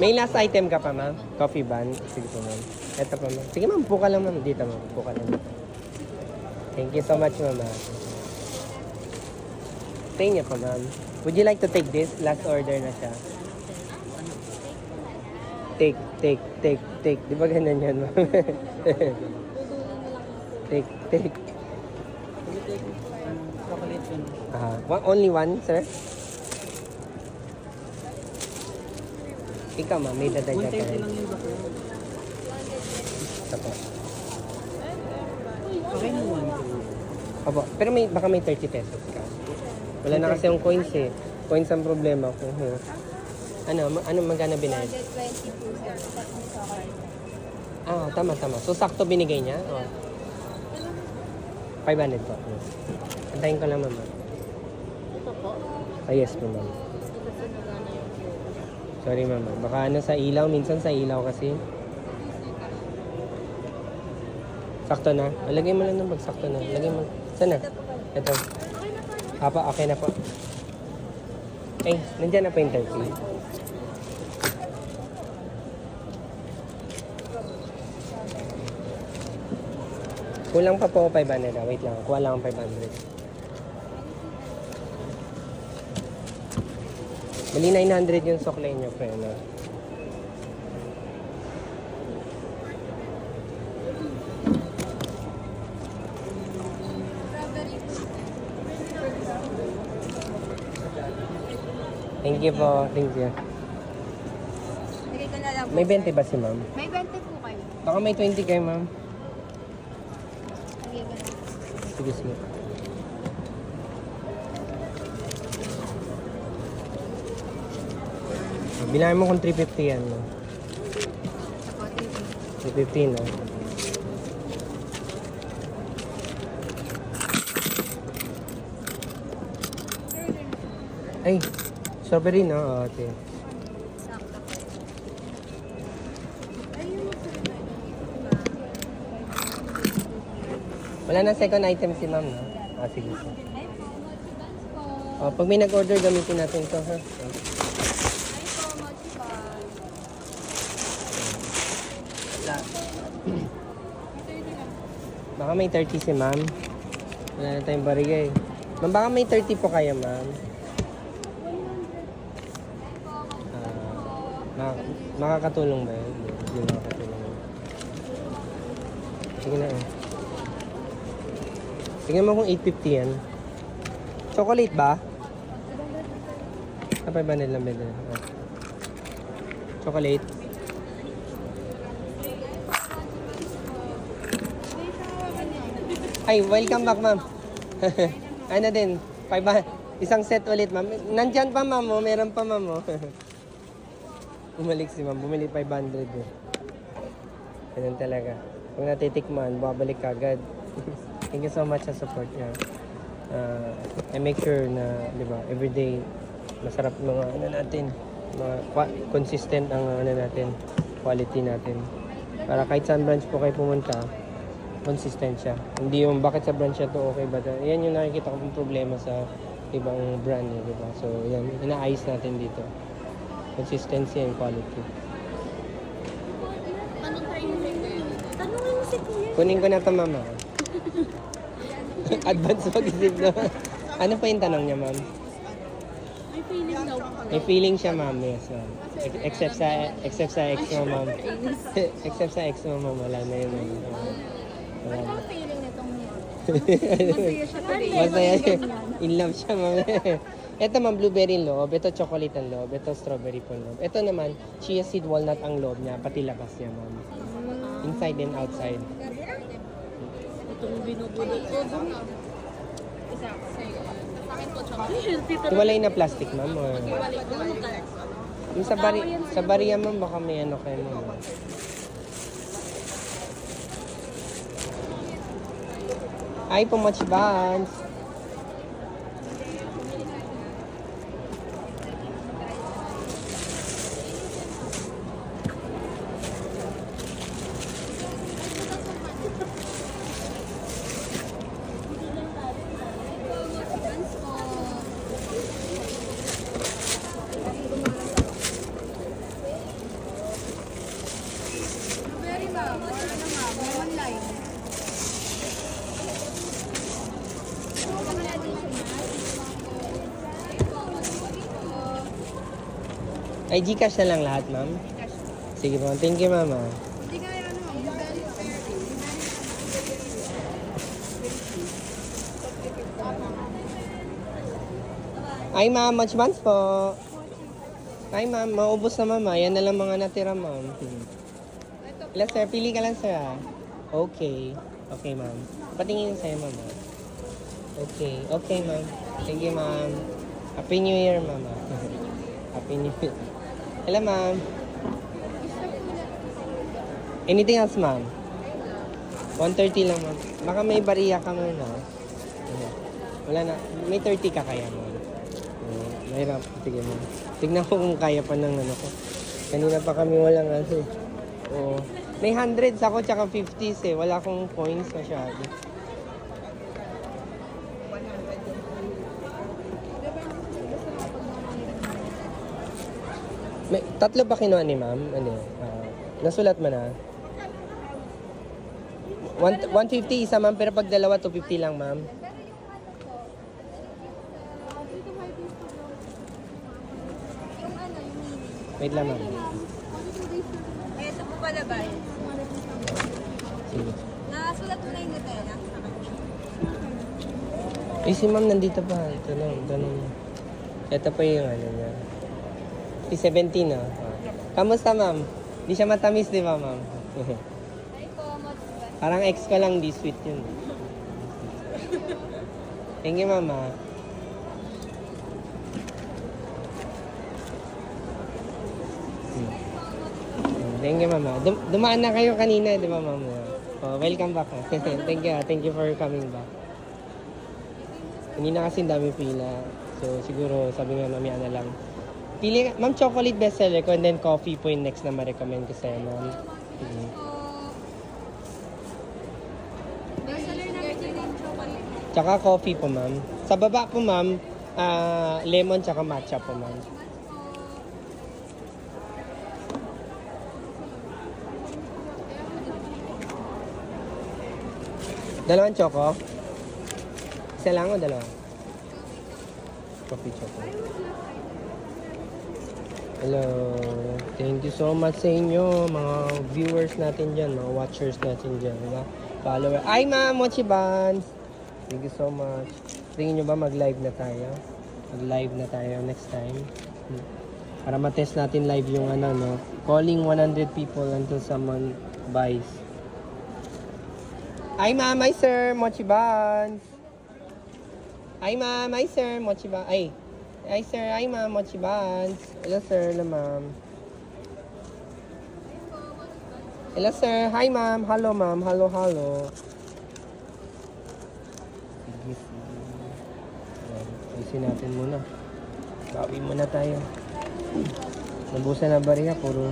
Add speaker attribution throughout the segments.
Speaker 1: May last item ka pa, ma'am? Coffee bun? Sige po, ma'am. Ito pa, ma'am. Sige, ma'am. Puka lang, ma'am. Dito, ma'am. Puka lang. Thank you so much, ma'am. Sa inyo pa, ma'am. Would you like to take this? Last order na siya. Take. Di ba ganun yan, ma'am? Take. Only one, sir? Ikaw, ma'am. May dadagdag ka rin. Ito po.
Speaker 2: Okay na 1.
Speaker 1: Opo. Pero baka may 30 pesos ka. Wala na kasi yung coins eh. Coins ang problema ko. Ano magkano binayad?
Speaker 3: 120 po, sir.
Speaker 1: Tama. So, sakto binigay niya? Oh. 500 po. Yes. Antayin ko lang, ma'am.
Speaker 3: Ito po.
Speaker 1: Yes po, ma'am.
Speaker 3: Kasi nagana yung
Speaker 1: Sorry, ma'am. Baka sa ilaw. Minsan sa ilaw kasi. Sakto na. Lagay mo lang ng sakto na. Lagay mo. Sana? Ito. Okay na po. Eh, nandiyan na po yung 30. Kulang pa po 500. Wait lang. Kuha lang ang 500. Bali 900 yung suklay nyo, friend. Thank you po. Thank you.
Speaker 3: Lagay ko na lang po.
Speaker 1: May 20 ba si ma'am?
Speaker 3: May 20 po kayo.
Speaker 1: Baka may 20 kayo, ma'am.
Speaker 3: Lagay ko na.
Speaker 1: Sige. Bilahan mo kung 350 yan, no?
Speaker 3: Ako,
Speaker 1: 350, no? Ay, strawberry, no? Okay.
Speaker 3: sakto po.
Speaker 1: Wala na second item si ma'am, no? Sige.
Speaker 3: Ay po, mochi buns po.
Speaker 1: Pag may nag-order, gamitin natin ito, ha?
Speaker 3: Ay po, mochi buns.
Speaker 1: Baka may 30 si ma'am. Wala na tayong barigay. Ma'am, baka may 30 po kayo, ma'am. Makakatulong ba yun? Hindi makakatulong. Sige na eh. Tingnan mo kung 850 yan. Chocolate ba? Kapay ba nilang beda? Chocolate? Ay, welcome back, ma'am. Ano din? Isang set ulit, ma'am. Nandyan pa, ma'am. Oh. Meron pa, ma'am. Oh. Bumalik si ma'am. Bumili 500. Eh. Ganun talaga. Kung natitikman, babalik ka agad. Thank you so much sa support niya. I make sure na, di ba, everyday, masarap mga ano natin. Consistent ang ano natin, quality natin. Para kahit saan branch po kayo pumunta, consistent siya. Hindi yung bakit sa branch to okay ba? Yan yung nakikita kong problema sa ibang brand, di ba? So, yan, inaayos natin dito. Consistency and quality.
Speaker 3: Anong training na yun? Tanungin mo si Kuya.
Speaker 1: Kunin ko na ito, mama. Advance mag-isip na. Ano pa yung tanong niya, ma'am?
Speaker 3: May feeling daw.
Speaker 1: May feeling siya, ma'am. Yes, ma'am. Except sa ex mo, ma'am. Except sa ex mo, ma'am. Wala na yun, ma'am. Wala na.
Speaker 3: Anong feeling itong masaya siya today?
Speaker 1: Masaya siya. In love siya, ma'am. Ito, ma'am, blueberry ang loob. Ito, chocolate ang loob. Ito, strawberry po ang loob. Ito naman, chia seed walnut ang loob niya. Pati labas niya, ma'am. Inside and outside.
Speaker 3: Itong binubulot ko. Isa. Sa akin po, chocolate.
Speaker 1: Hiwalay na plastic, ma'am. Or...
Speaker 3: Hiwalay ko.
Speaker 1: Yung sa bariya, ma'am, baka may ano kayo, ma'am. Ay, much buns. Ay, Gcash na lang lahat, ma'am?
Speaker 3: Cash.
Speaker 1: Sige po. Thank you, ma'am.
Speaker 3: Hindi ka meron naman.
Speaker 1: Ay, ma'am. Much buns po. Ay, ma'am. Maubos na, ma'am. Yan na lang mga natira, ma'am. Ilan, sir? Pili ka lang, sir, ah. Okay. Okay, ma'am. Patingin sa'yo, ma'am. ah. Okay. Okay, ma'am. Thank you, ma'am. Happy New Year, ma'am. ah. Happy New Year. Hello, ma'am. Anything else, ma'am? 130 lang, ma'am. Baka may bariya ka muna. Wala na. May 30 ka kaya, ma'am. Mahirap. Sige, ma'am. Tignan ko kung kaya pa ng ano ko. Kanina pa kami walang ano eh. Oo. May 100s ako tsaka 50s eh. Wala akong coins masyado. May, tatlo ba kinuha ni ma'am? Ano? Nasulat mo na? 150 isa ma'am, pero pag dalawa 250 lang ma'am. Wait lang ma'am.
Speaker 3: Ito po pala ba?
Speaker 1: Sige.
Speaker 3: Nakasulat mo na yung Nutella.
Speaker 1: Eh si ma'am nandito pa. Tanong. Ito pa yung ano niya. Si 17 ah. Kamusta ma'am? Di siya matamis di ba ma'am?
Speaker 3: Ay po,
Speaker 1: Parang ex ko lang, di sweet yun. Thank you mama. Thank you mama. Dumaan na kayo kanina, di ba mama? Oh, welcome back. Thank you. Thank you for coming back. Kanina kasi dami pila. So siguro sabi nga mamaya na lang. Pili ka, ma'am, chocolate bestseller ko and then coffee po yung next na ma-recommend ko sa'yo, ma'am. Sige.
Speaker 3: bestseller namin din yung chocolate.
Speaker 1: Tsaka coffee po, ma'am. Sa baba po, ma'am, lemon tsaka matcha po, ma'am. Dalawang choco? Isa lang o dalawa? Coffee choco. Hello. Thank you so much sa inyo, mga viewers natin dyan, mga watchers natin dyan, diba? Follower. Ay, ma'am, Mochi Buns! Thank you so much. Tingin nyo ba mag-live na tayo? Mag-live na tayo next time. Para matest natin live yung ano, no? Calling 100 people until someone buys. Ay, ma'am, ay, sir, Mochi Buns! Ay, ma'am, ay, sir, Mochi Buns. Ay, sir, ay, ma'am, Mochi Buns. Hello, sir, hello, ma'am. Hello, sir. Hi, ma'am. Hello, ma'am. Hello, hello. Sige, sige. Ayusin natin muna. Bawi muna tayo. Nabusan na bariya. Puro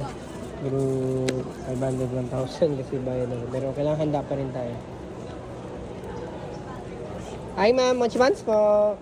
Speaker 1: 500, 1,000 kasi bayad na. Pero kailangan handa pa rin tayo. Hi, ma'am. Mochi Buns po.